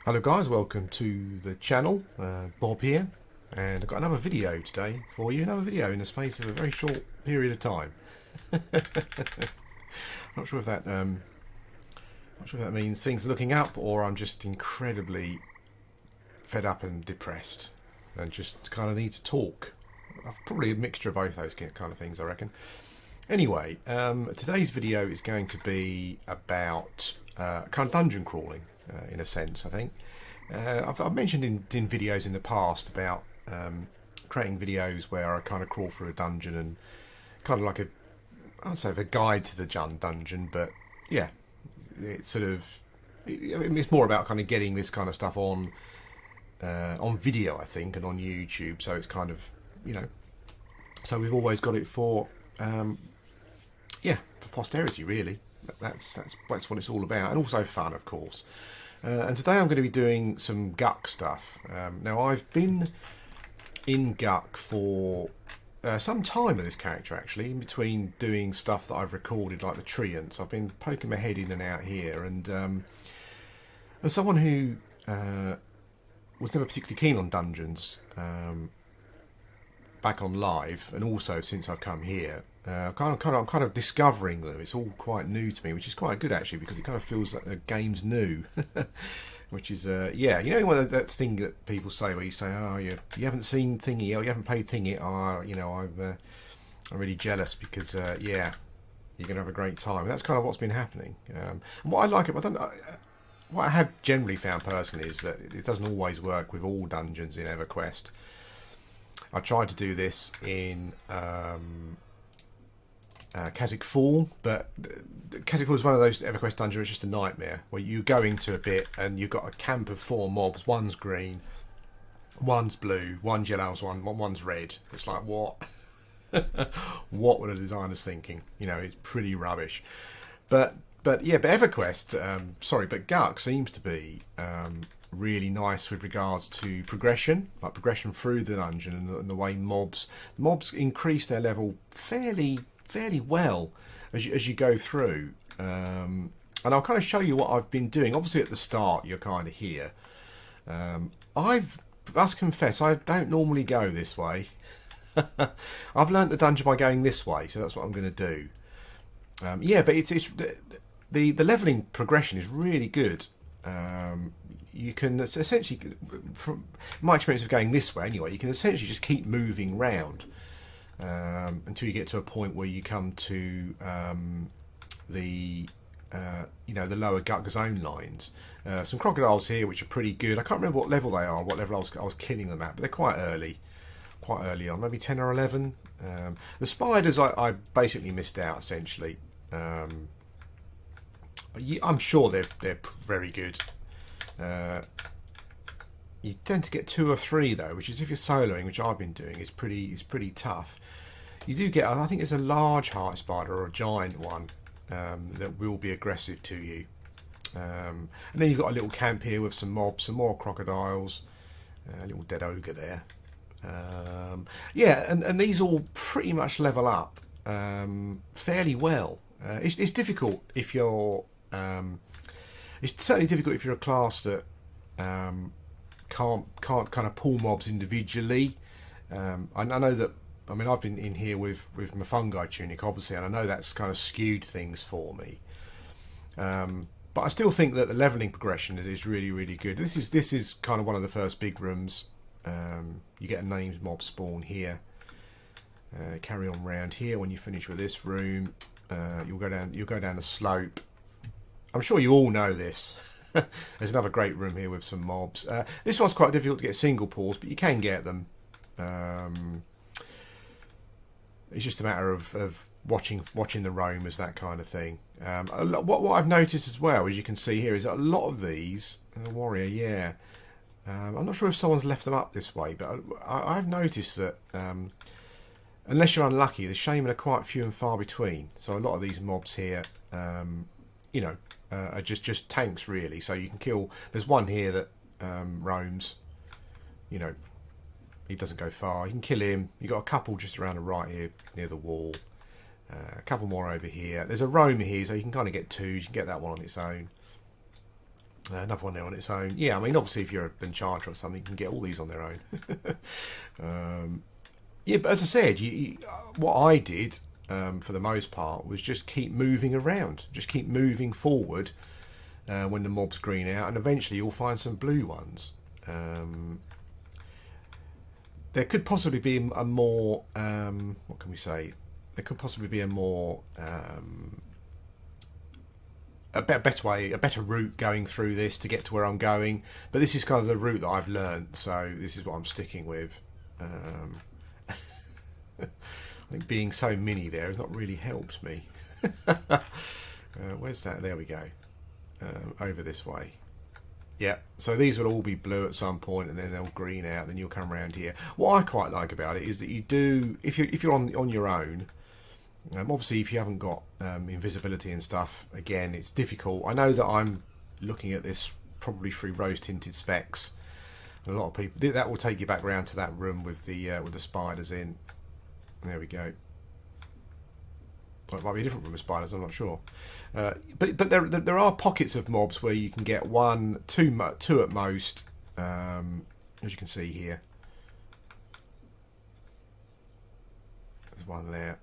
Hello guys, welcome to the channel. Bob here, and I've got another video today for you. Another video in the space of a very short period of time. Not sure if that means things are looking up, or I'm just incredibly fed up and depressed, and just kind of need to talk. Probably a mixture of both those kind of things, I reckon. Anyway, today's video is going to be about kind of dungeon crawling. In a sense, I think. I've mentioned in videos in the past about creating videos where I kind of crawl through a dungeon and kind of like I'd say a guide to the dungeon, but yeah, it's it's more about kind of getting this kind of stuff on video, I think, and on YouTube. So it's kind of, so we've always got it for for posterity, really. That's what it's all about, and also fun, of course. And today I'm going to be doing some Guck stuff. Now, I've been in Guck for some time with this character, actually, in between doing stuff that I've recorded, like the Treants. I've been poking my head in and out here, and as someone who was never particularly keen on dungeons back on live, and also since I've come here, I'm kind of discovering them. It's all quite new to me, which is quite good actually, because it kind of feels like the game's new. Which is that thing that people say where you say, oh, you haven't seen Thingy, or you haven't played Thingy. I'm really jealous because you're gonna have a great time. And that's kind of what's been happening. And what I like what I have generally found personally is that it doesn't always work with all dungeons in Everquest. I tried to do this in Kazakh Fall, but Kazakh Fall is one of those Everquest dungeons. It's just a nightmare where you go into a bit and you've got a camp of 4 mobs. One's green, one's blue, one's yellow, one's red. It's like, what? What were the designers thinking? It's pretty rubbish. But Everquest, but Guck seems to be really nice with regards to progression, like progression through the dungeon, and the way mobs increase their level fairly well as you go through. And I'll kind of show you what I've been doing. Obviously at the start you're kind of here. I must confess I don't normally go this way. I've learnt the dungeon by going this way, so that's what I'm going to do. But it's the leveling progression is really good. You can essentially, from my experience of going this way anyway, you can essentially just keep moving round until you get to a point where you come to the lower Guck zone lines. Some crocodiles here which are pretty good. I can't remember what level they are, what level I was killing them at, but they're quite early on, maybe 10 or 11. The spiders I basically missed out essentially. I'm sure they're very good. You tend to get 2 or 3 though, which is, if you're soloing, which I've been doing, is pretty tough. You do get, I think there's a large heart spider or a giant one that will be aggressive to you. And then you've got a little camp here with some mobs, some more crocodiles, a little dead ogre there. And these all pretty much level up fairly well. It's difficult if you're it's certainly difficult if you're a class that can't kind of pull mobs individually. I know that. I mean, I've been in here with my fungi tunic, obviously, and I know that's kind of skewed things for me. But I still think that the leveling progression is really good. This is kind of one of the first big rooms. You get a named mob spawn here. Carry on round here. When you finish with this room, you'll go down the slope. I'm sure you all know this. There's another great room here with some mobs. This one's quite difficult to get single pulls, but you can get them. It's just a matter of watching the roamers, that kind of thing. What I've noticed as well, as you can see here, is that a lot of these, warrior, I'm not sure if someone's left them up this way, but I've noticed that unless you're unlucky, the shaman are quite few and far between. So a lot of these mobs here, are just tanks really. So you can kill. There's one here that roams. He doesn't go far. You can kill him. You got a couple just around the right here near the wall. A couple more over here. There's a roamer here, so you can kind of get 2. You can get that one on its own. Another one there on its own. Yeah, I mean, obviously, if you're an enchanter or something, you can get all these on their own. Yeah, but as I said, what I did for the most part was just keep moving around, just keep moving forward when the mobs green out, and eventually you'll find some blue ones. There could possibly be a more, what can we say? There could possibly be a more, a better way, a better route going through this to get to where I'm going. But this is kind of the route that I've learned, so this is what I'm sticking with. I think being so mini there has not really helped me. Where's that? There we go. Over this way. Yeah, so these will all be blue at some point, and then they'll green out. Then you'll come around here. What I quite like about it is that you do, if you're on your own. Obviously, if you haven't got invisibility and stuff, again, it's difficult. I know that I'm looking at this probably through rose-tinted specs. A lot of people that will take you back round to that room with the spiders in. There we go. Well, it might be a different room with spiders. I'm not sure. But there are pockets of mobs where you can get one, two at most, as you can see here. There's one there.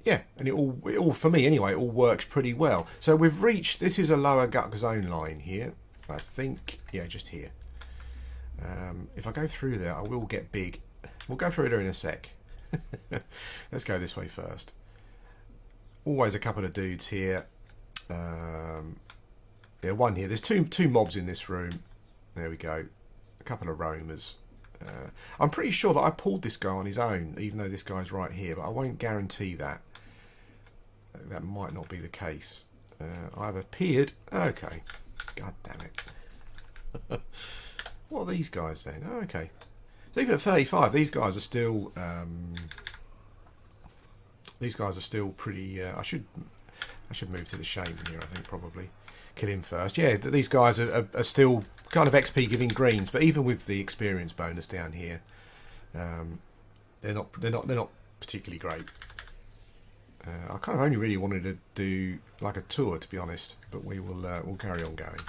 Yeah, and it all for me anyway, it all works pretty well. So we've reached, this is a lower gut zone line here, I think. Yeah, just here. If I go through there, I will get big. We'll go through there in a sec. Let's go this way first. Always a couple of dudes here. Yeah, one here. There's two mobs in this room. There we go. A couple of roamers. I'm pretty sure that I pulled this guy on his own, even though this guy's right here, but I won't guarantee that. That might not be the case. I've appeared. Okay. God damn it. What are these guys then? Oh, okay. So even at 35, these guys are still. These guys are still pretty. I should move to the Shaman here. I think probably kill him first. Yeah, these guys are still kind of XP giving greens, but even with the experience bonus down here, they're not particularly great. I kind of only really wanted to do like a tour, to be honest, but we'll carry on going.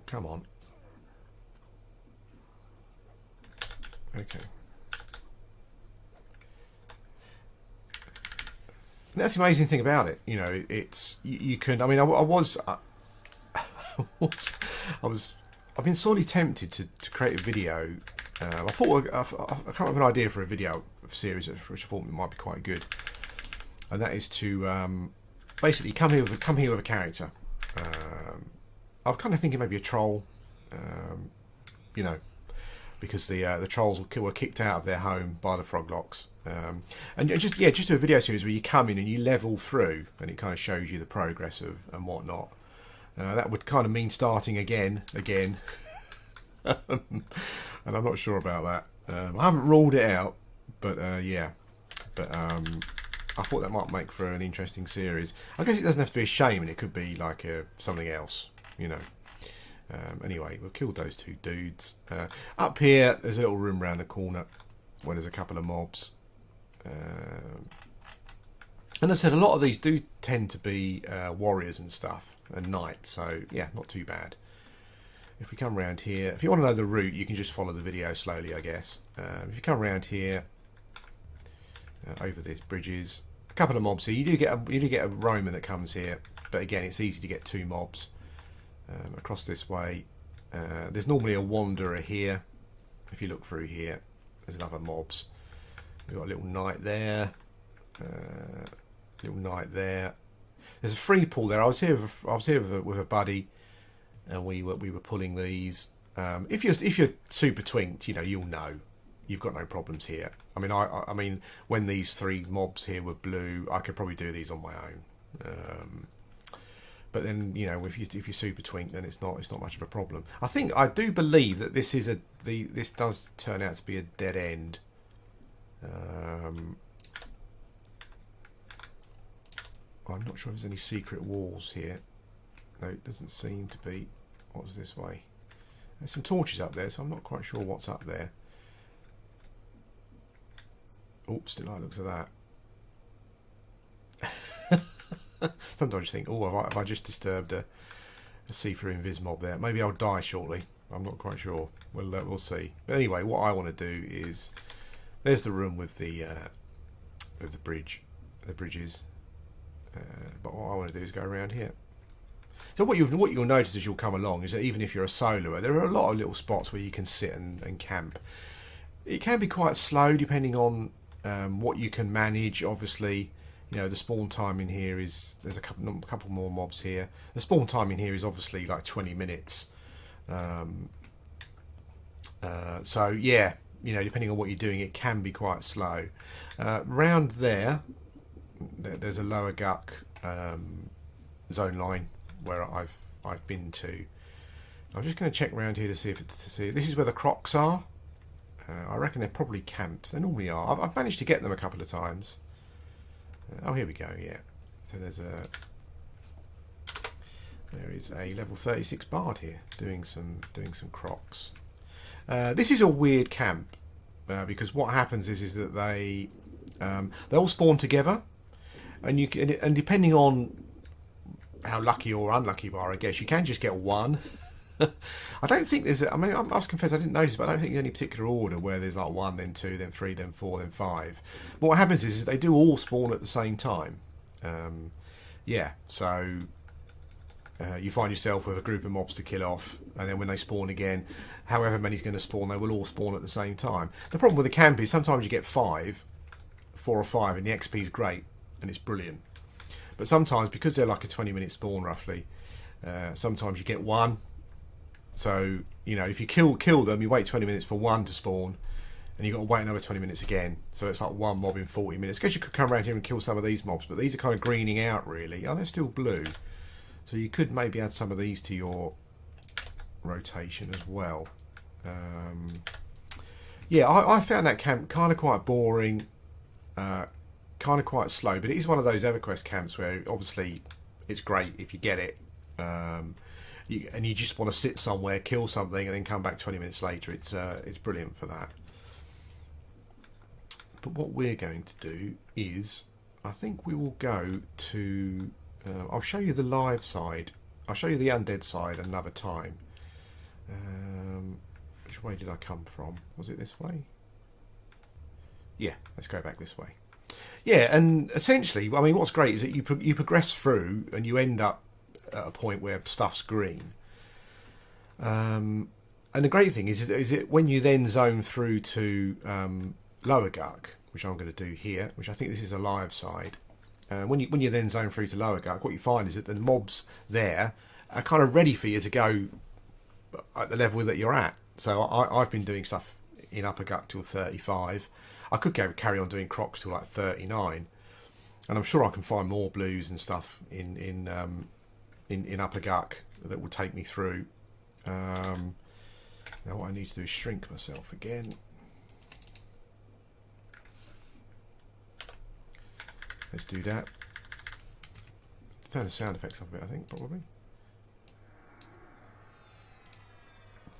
Come on. Okay. That's the amazing thing about it. You know, it's you can. I mean, I've been sorely tempted to create a video. I thought I come up with an idea for a video series which I thought might be quite good, and that is to basically come here with a character. I was kind of thinking maybe a troll, you know, because the trolls were kicked out of their home by the froglocks, and just do a video series where you come in and you level through, and it kind of shows you the progress of and whatnot. That would kind of mean starting again, and I'm not sure about that. I haven't ruled it out, but yeah, but I thought that might make for an interesting series. I guess it doesn't have to be a Shaman; it could be like something else, you know. Anyway, we've killed those two dudes. Up here, there's a little room around the corner where there's a couple of mobs. And as I said, a lot of these do tend to be warriors and stuff, and knights, so yeah, not too bad. If we come around here, if you want to know the route, you can just follow the video slowly, I guess. If you come around here, over these bridges, a couple of mobs here. You do get a roamer that comes here, but again, it's easy to get two mobs. Across this way, there's normally a wanderer here. If you look through here, there's other mobs. We've got a little knight there, little knight there. There's a free pull there. I was here with a buddy, and we were pulling these. If you're super twinked, you know, you'll know you've got no problems here. I mean, when these three mobs here were blue, I could probably do these on my own. But then, you know, if you're super twink, then it's not much of a problem. I do believe that this is this does turn out to be a dead end. I'm not sure if there's any secret walls here. No, it doesn't seem to be. What's this way? There's some torches up there, so I'm not quite sure what's up there. Oops, didn't like the looks of that. sometimes you think, oh, have I just disturbed a see-through invis mob there? Maybe I'll die shortly. I'm not quite sure. We'll see. But anyway, what I want to do is, there's the room with the bridges. But what I want to do is go around here. So what you'll notice as you'll come along is that even if you're a soloer, there are a lot of little spots where you can sit and camp. It can be quite slow depending on what you can manage. Obviously, you know, the spawn time in here there's a couple more mobs here. The spawn time in here is obviously like 20 minutes. So yeah, you know, depending on what you're doing, it can be quite slow. Round there's a lower guck zone line where I've been to. I'm just going to check around here to see this is where the crocs are. I reckon they're probably camped. They normally are. I've managed to get them a couple of times. Oh, here we go. Yeah. So there is a level 36 bard here doing some crocs. This is a weird camp because what happens is that they all spawn together, and depending on how lucky or unlucky you are, I guess you can just get one. I don't think there's. I must confess I didn't notice, but I don't think there's any particular order where there's like 1, then 2, then 3, then 4, then 5. But what happens is they do all spawn at the same time. Yeah, so you find yourself with a group of mobs to kill off, and then when they spawn again, however many's going to spawn, they will all spawn at the same time. The problem with the camp is sometimes you get 4 or 5, and the XP is great and it's brilliant. But sometimes, because they're like a 20-minute spawn roughly, sometimes you get 1. So, you know, if you kill them, you wait 20 minutes for 1 to spawn, and you've got to wait another 20 minutes again. So it's like 1 mob in 40 minutes. I guess you could come around here and kill some of these mobs, but these are kind of greening out, really. Oh, they're still blue. So you could maybe add some of these to your rotation as well. Yeah, I found that camp kind of quite boring, kind of quite slow, but it is one of those Everquest camps where obviously it's great if you get it. And you just want to sit somewhere, kill something, and then come back 20 minutes later. It's brilliant for that. But what we're going to do is, I think we will go to. I'll show you the live side. I'll show you the undead side another time. Which way did I come from? Was it this way? Yeah, let's go back this way. Yeah, and essentially, I mean, what's great is that you progress through and you end up at a point where stuff's green. And the great thing is it when you then zone through to lower guck, which I'm going to do here, which I think this is a live side. When you then zone through to lower guck, what you find is that the mobs there are kind of ready for you to go at the level that you're at. So I've been doing stuff in upper guck till 35. I could carry on doing crocs till like 39, and I'm sure I can find more blues and stuff in upper guck that will take me through. Now what I need to do is shrink myself again. Let's do that. Turn the sound effects up a bit, I think, probably.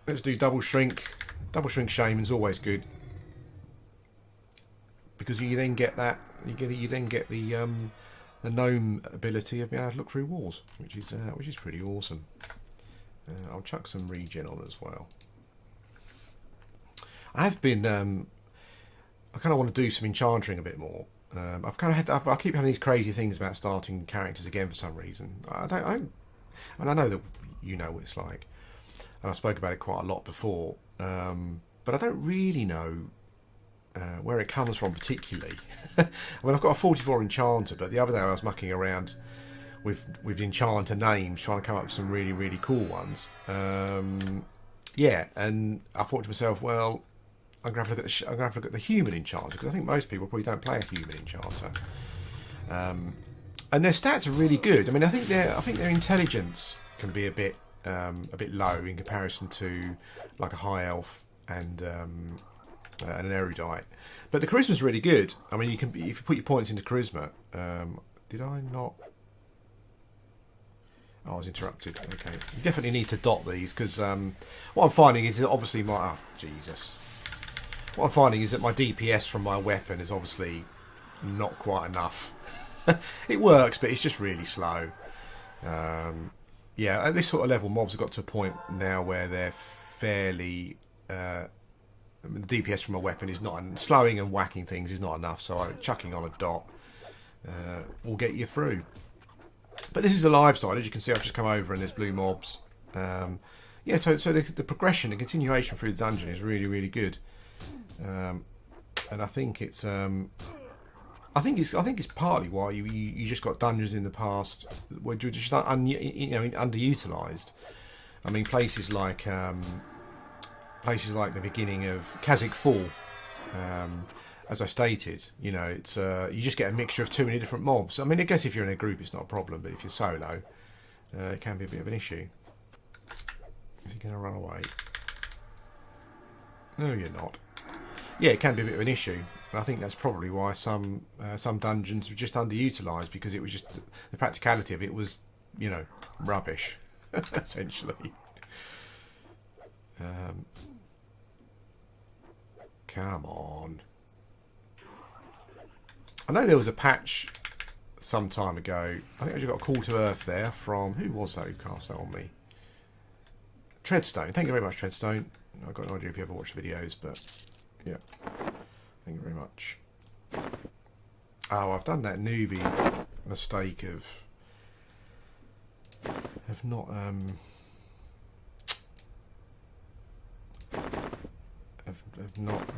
Let's do double shrink. Double shrink Shaman's always good, because you then get that you then get the gnome ability of being able to look through walls, which is pretty awesome. I'll chuck some regen on as well. I have been I kind of want to do some enchanting a bit more. I keep having these crazy things about starting characters again for some reason. And I know that you know what it's like, and I spoke about it quite a lot before, but I don't really know where it comes from particularly. I mean, I've got a 44 enchanter, but the other day I was mucking around with enchanter names, trying to come up with some really, really cool ones. Yeah, and I thought to myself, well, I'm going to have to look at the human enchanter, because I think most people probably don't play a human enchanter. And their stats are really good. I mean, I think their intelligence can be a bit low in comparison to like a high elf and an erudite, but the charisma's really good. I mean, if you put your points into charisma. Did I not? Oh, I was interrupted. Okay, you definitely need to dot these, because what I'm finding is that obviously what I'm finding is that my DPS from my weapon is obviously not quite enough. It works, but it's just really slow. Yeah, at this sort of level, mobs have got to a point now where they're fairly... the DPS from a weapon is not... Slowing and whacking things is not enough, so chucking on a dot will get you through. But this is the live side. As you can see, I've just come over and there's blue mobs. Yeah, so the progression and continuation through the dungeon is really, really good. And I think it's... I think it's partly why you just got dungeons in the past where you're just underutilized. I mean, places like the beginning of Kazakh Fall, as I stated, it's you just get a mixture of too many different mobs. I mean, I guess if you're in a group, it's not a problem, but if you're solo, it can be a bit of an issue. Is he going to run away? No, you're not. Yeah, it can be a bit of an issue. And I think that's probably why some dungeons were just underutilized, because it was just the practicality of it was, rubbish, essentially. Come on. I know there was a patch some time ago. I think I just got a call to Earth there from... Who was that who cast that on me? Treadstone. Thank you very much, Treadstone. I've got no idea if you ever watched the videos, but... Yeah. Thank you very much. Oh, I've done that newbie mistake of not I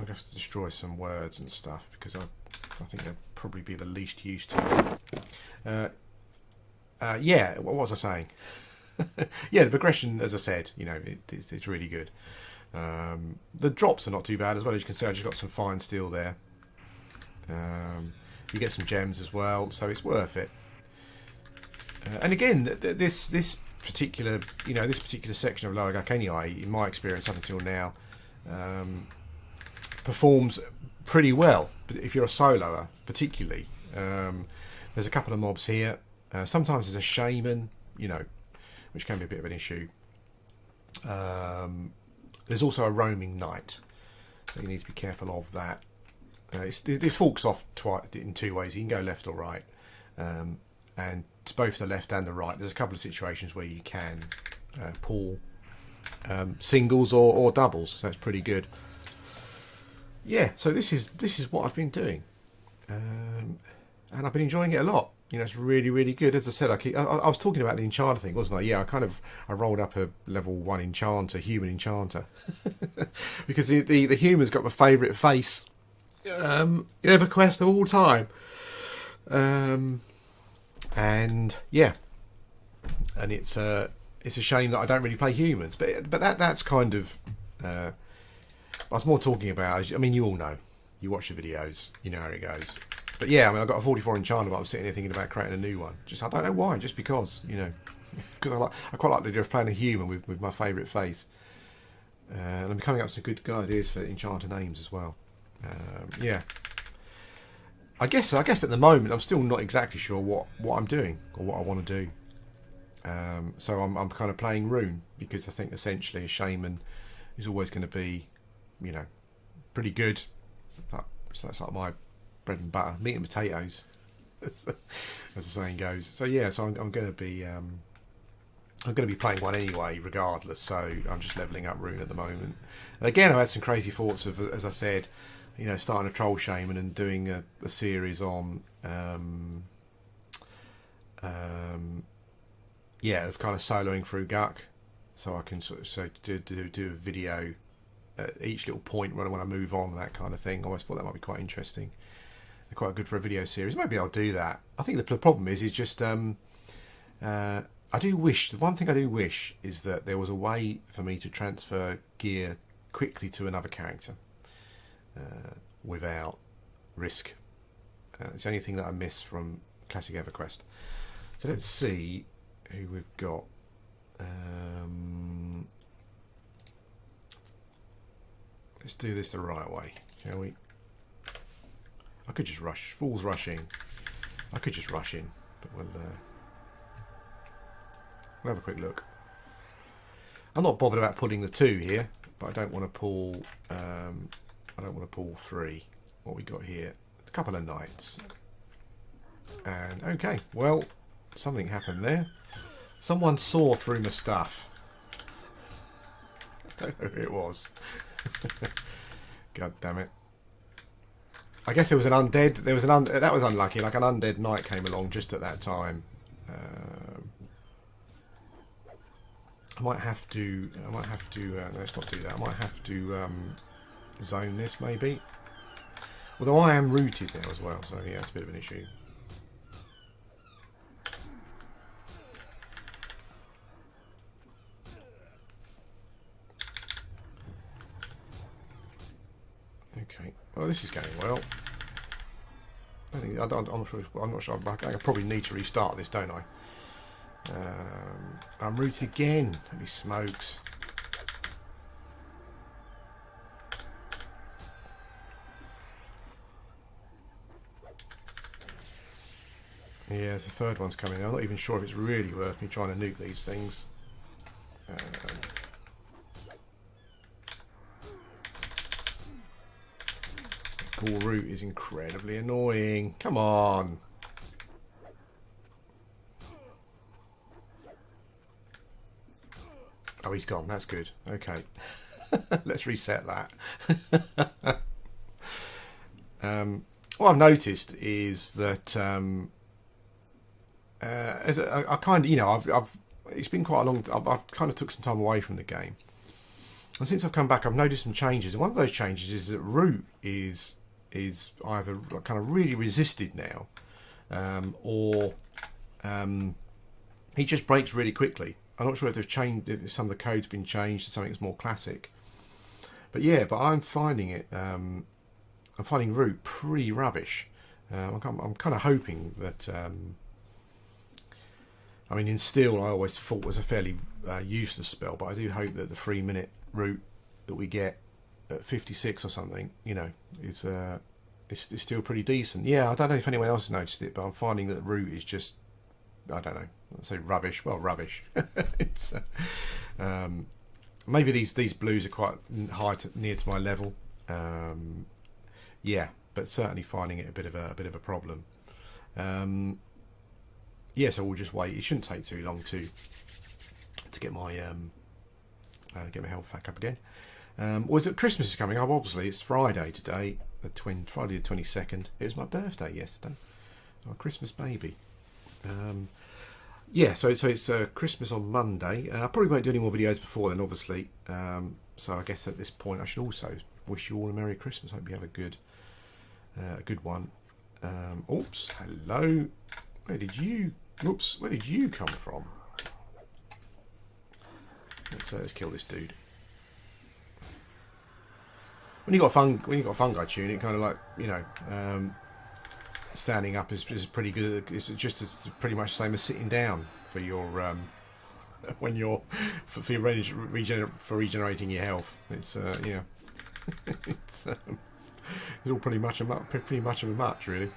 have to destroy some words and stuff, because I think they'd probably be the least used to. Yeah, what was I saying? Yeah, the progression, as I said, it's really good. The drops are not too bad as well. As you can see, I just got some fine steel there. You get some gems as well, so it's worth it. And again, this particular section of Lower Gak anyway, in my experience up until now, performs pretty well. If you're a soloer, particularly, there's a couple of mobs here. Sometimes there's a Shaman, which can be a bit of an issue. There's also a roaming knight, so you need to be careful of that. It forks off in two ways. You can go left or right, and to both the left and the right. There's a couple of situations where you can pull singles or doubles, so it's pretty good. Yeah, so this is what I've been doing, and I've been enjoying it a lot. It's really, really good. As I said, I was talking about the enchanter thing, wasn't I? Yeah, I rolled up a level 1 enchanter, human enchanter, because the human's got my favourite face, Everquest of all time, and yeah, and it's a shame that I don't really play humans, but that's kind of I was more talking about. I mean, you all know, you watch the videos, you know how it goes. But yeah, I mean, I've got a 44 enchanter, but I'm sitting here thinking about creating a new one. I don't know why, just because, because I quite like the idea of playing a human with my favourite face. And I'm coming up with some good ideas for enchanter names as well. Yeah. I guess at the moment I'm still not exactly sure what I'm doing or what I want to do. So I'm kind of playing Rune, because I think essentially a Shaman is always going to be, pretty good. So that's like my bread and butter, meat and potatoes, as the saying goes. So yeah, so I'm going to be playing one anyway, regardless. So I'm just leveling up Rune at the moment. Again, I've had some crazy thoughts of, as I said, starting a troll shaman and doing a series on, of kind of soloing through Guk, so I can sort of do a video at each little point when I move on, that kind of thing. I always thought that might be quite interesting. They're quite good for a video series. Maybe I'll do that. I think the problem is just I do wish, the one thing I do wish is that there was a way for me to transfer gear quickly to another character without risk. It's the only thing that I miss from classic Everquest. So let's see who we've got. Let's do this the right way, shall we? I could just rush. Fool's rushing. I could just rush in, but we'll have a quick look. I'm not bothered about pulling the 2 here, but I don't want to pull. I don't want to pull 3. What we got here? A couple of knights. And okay, well, something happened there. Someone saw through my stuff. I don't know who it was. God damn it. I guess there was an undead. That was unlucky. Like an undead knight came along just at that time. I might have to. No, let's not do that. I might have to zone this maybe. Although I am rooted now as well, so yeah, it's a bit of an issue. Okay. Well, this is going well. I'm not sure. I'm not sure. I probably need to restart this, don't I? I'm rooted again. Holy smokes! Yeah, the third one's coming. I'm not even sure if it's really worth me trying to nuke these things. Ghoul root is incredibly annoying. Come on. Oh, he's gone. That's good. Okay. Let's reset that. What I've noticed is that I kind of, you know, I've it's been quite a long. I've kind of took some time away from the game, and since I've come back, I've noticed some changes. And one of those changes is that root is either kind of really resisted now, or he just breaks really quickly. I'm not sure if they've changed, if some of the code's been changed to something that's more classic. But yeah, I'm finding it. I'm finding root pretty rubbish. I'm kind of hoping that. I mean, in Steel, I always thought was a fairly useless spell, but I do hope that the 3-minute root that we get at 56 or something, you know, is still pretty decent. Yeah, I don't know if anyone else has noticed it, but I'm finding that root is just, I don't know, I'd say rubbish. Well, rubbish. It's maybe these blues are quite high near to my level. Yeah, but certainly finding it a bit of a problem. Yeah, so we'll just wait. It shouldn't take too long to get my health back up again. Was it Christmas is coming up? Obviously, it's Friday today, Friday the 22nd. It was my birthday yesterday. I'm a Christmas baby. Yeah, so it's Christmas on Monday. I probably won't do any more videos before then, obviously. So I guess at this point, I should also wish you all a Merry Christmas. Hope you have a good one. Oops, hello. Where did you come from? Let's kill this dude. When you got a fungi tunic, kind of like, you know, standing up is pretty good. It's pretty much the same as sitting down for your when you're for regenerating your health. It's yeah, it's all pretty much of a much really.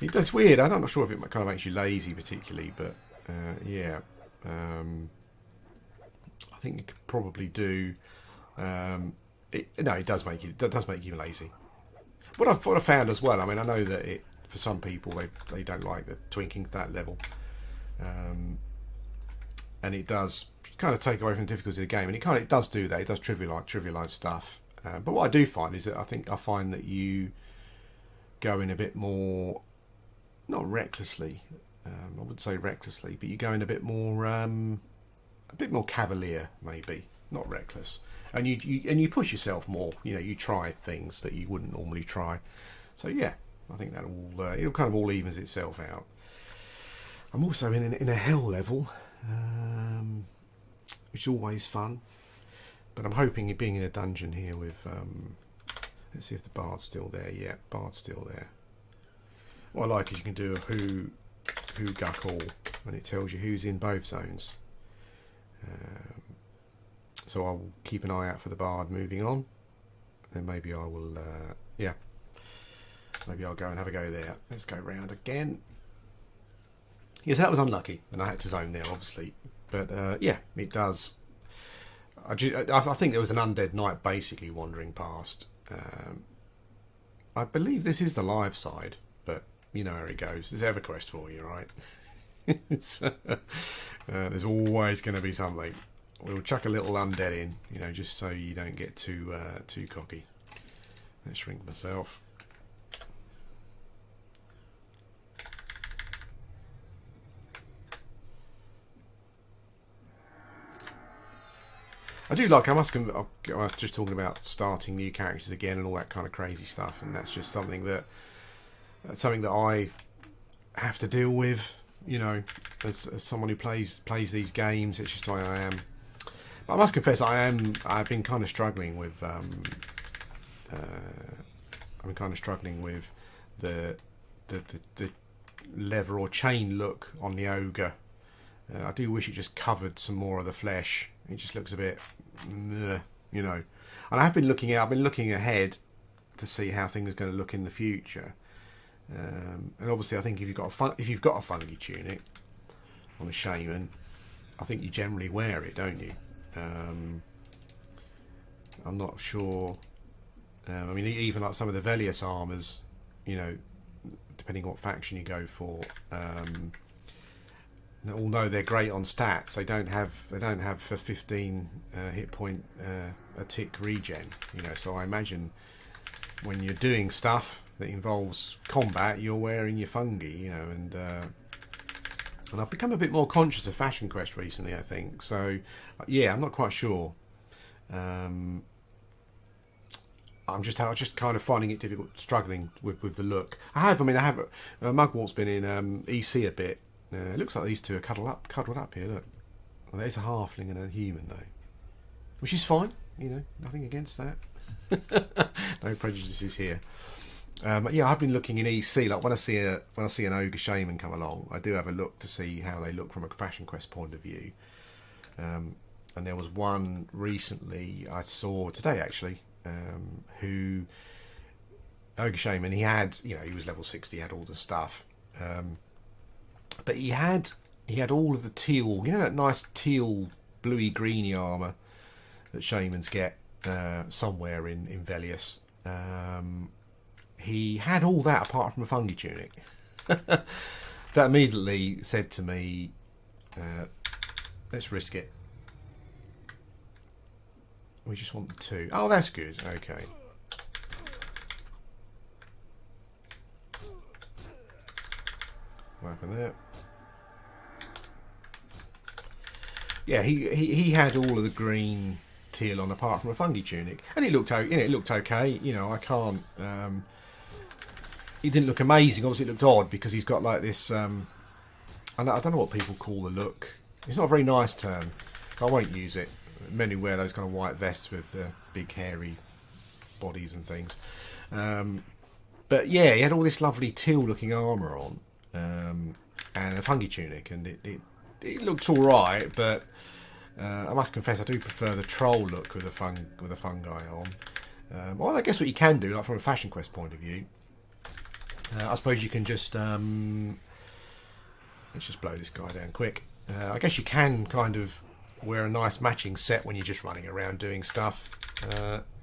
That's weird. I'm not sure if it kind of makes you lazy particularly, but yeah, I think it could probably do. It does make you lazy. What I found as well. I mean, I know that for some people they don't like the twinking to that level, and it does kind of take away from the difficulty of the game, and it does do that. It does trivialize stuff. But what I do find is that I find that you go in a bit more. Not recklessly, I wouldn't say recklessly, but you go in a bit more cavalier, maybe, not reckless, and you push yourself more. You know, you try things that you wouldn't normally try. So yeah, I think that it'll kind of all evens itself out. I'm also in a hell level, which is always fun, but I'm hoping being in a dungeon here with. Let's see if the bard's still there. Yeah, bard's still there. What I like is you can do a who guck all, and it tells you who's in both zones. So I will keep an eye out for the bard moving on, and maybe I will. Yeah, maybe I'll go and have a go there. Let's go round again. Yes, that was unlucky, and I had to zone there, obviously. But yeah, it does. I think there was an undead knight basically wandering past. I believe this is the live side, but you know how it goes. There's EverQuest for you, right? There's always going to be something. We'll chuck a little undead in, you know, just so you don't get too cocky. Let's shrink myself. I do like, I was just talking about starting new characters again and all that kind of crazy stuff, and that's just something that I have to deal with, you know, as someone who plays these games. It's just the way I am. But I must confess, I've been kind of struggling with the leather or chain look on the ogre. I do wish it just covered some more of the flesh. It just looks a bit, you know. And I've been looking ahead to see how things are going to look in the future. And obviously, I think if you've got a fungi tunic on a shaman, I think you generally wear it, don't you? I'm not sure. I mean, even like some of the Velius armors, you know, depending on what faction you go for. Although they're great on stats, they don't have for 15 hit point a tick regen. You know, so I imagine when you're doing stuff that involves combat, you're wearing your fungi. You know, and I've become a bit more conscious of Fashion Quest recently, I think. So yeah, I'm not quite sure. I'm just kind of finding it difficult, struggling with the look. I have Mugwort's been in EC a bit. It looks like these two are cuddled up here. Look, well, there's a halfling and a human though, which is fine. You know, nothing against that. No prejudices here. Yeah, I've been looking in EC. Like when I see an ogre shaman come along, I do have a look to see how they look from a Fashion Quest point of view. And there was one recently I saw today actually, who ogre shaman. He had, you know, he was level 60, he had all the stuff. But he had all of the teal, you know, that nice teal, bluey, greeny armour that shamans get somewhere in Velius. He had all that apart from a fungi tunic. That immediately said to me, let's risk it. We just want the two. Oh, that's good. Okay. What happened there? Yeah, he had all of the green teal on apart from a fungi tunic, and it looked okay. You know, I can't. It didn't look amazing. Obviously, it looked odd because he's got like this. I don't know what people call the look. It's not a very nice term. I won't use it. Men who wear those kind of white vests with the big hairy bodies and things. But yeah, he had all this lovely teal-looking armour on, and a fungi tunic, and it looked all right, but I must confess I do prefer the troll look with the fungi on. Well, I guess what you can do, like from a Fashion Quest point of view, I suppose you can just let's just blow this guy down quick. I guess you can kind of wear a nice matching set when you're just running around doing stuff,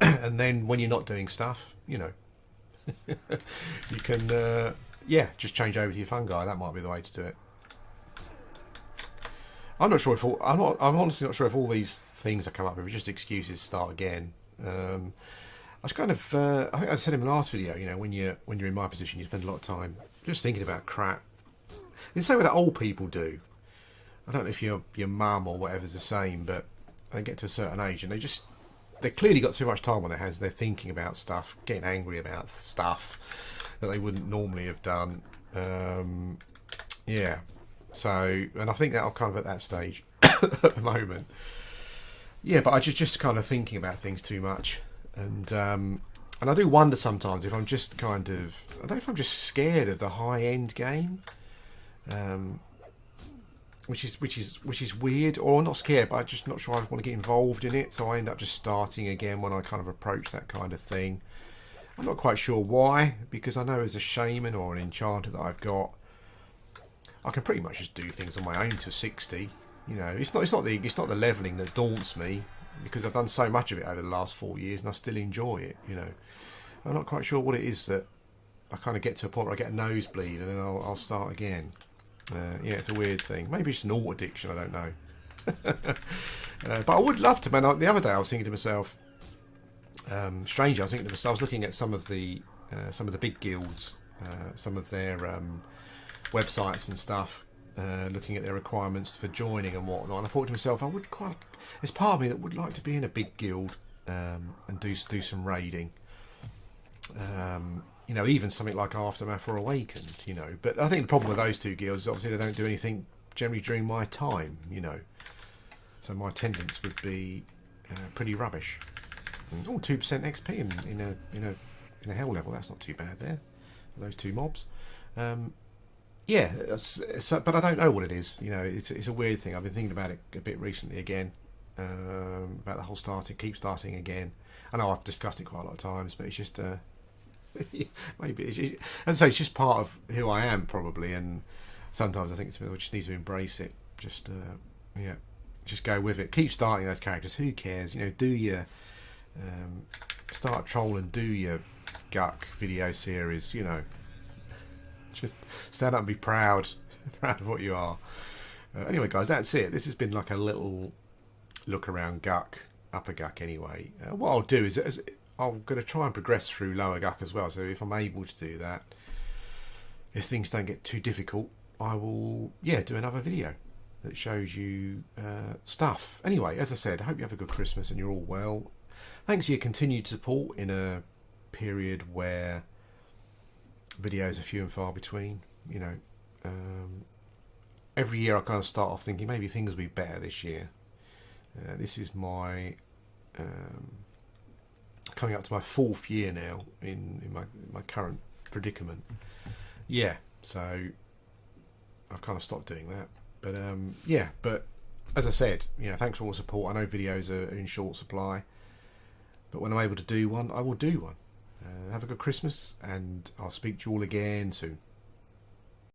and then when you're not doing stuff, you know, you can just change over to your fungi. That might be the way to do it. I'm not sure I'm honestly not sure if all these things I come up with are just excuses to start again. I was kind of I think I said in the last video, you know, when you're in my position, you spend a lot of time just thinking about crap. The same way that old people do. I don't know if your mum or whatever's the same, but they get to a certain age and they clearly got too much time on their hands. They're thinking about stuff, getting angry about stuff that they wouldn't normally have done. Yeah. So, and I think that I'm kind of at that stage at the moment. Yeah, but I just kind of thinking about things too much, and I do wonder sometimes if I'm just kind of, I don't know if I'm just scared of the high end game, which is weird, or not scared, but I'm just not sure I want to get involved in it. So I end up just starting again when I kind of approach that kind of thing. I'm not quite sure why, because I know as a shaman or an enchanter that I've got, I can pretty much just do things on my own to 60. You know, it's not the leveling that daunts me, because I've done so much of it over the last 4 years and I still enjoy it. You know, I'm not quite sure what it is that I kind of get to a point where I get a nosebleed, and then I'll start again. Yeah, it's a weird thing. Maybe it's an alt addiction. I don't know. But I would love to, man. The other day I was thinking to myself, strangely, I was thinking to myself, I was looking at some of the big guilds, some of their websites and stuff, looking at their requirements for joining and whatnot. And I thought to myself, there's part of me that would like to be in a big guild and do some raiding. You know, even something like Aftermath or Awakened, you know. But I think the problem with those two guilds is obviously they don't do anything generally during my time, you know. So my attendance would be pretty rubbish. Oh, 2% XP in a hell level. That's not too bad there. Those two mobs. Yeah, but I don't know what it is. You know, it's a weird thing. I've been thinking about it a bit recently again. About the whole keep starting again. I know I've discussed it quite a lot of times, but it's just maybe as I say, it's just part of who I am probably. And sometimes I think I just need to embrace it. Just just go with it. Keep starting those characters. Who cares? You know, do your start trolling. Do your Guck video series. You know, just stand up and be proud of what you are. Anyway, guys, that's it. This has been like a little look around Guck, upper Guck. Anyway, what I'll do is I'm going to try and progress through lower Guck as well. So if I'm able to do that, if things don't get too difficult, I will do another video that shows you stuff. Anyway, as I said, I hope you have a good Christmas and you're all well. Thanks for your continued support in a period where videos are few and far between. You know, every year I kind of start off thinking maybe things will be better this year. This is my coming up to my 4th year now in my current predicament. Yeah, so I've kind of stopped doing that. But but as I said, you know, thanks for all the support. I know videos are in short supply, but when I'm able to do one, I will do one. Have a good Christmas, and I'll speak to you all again soon.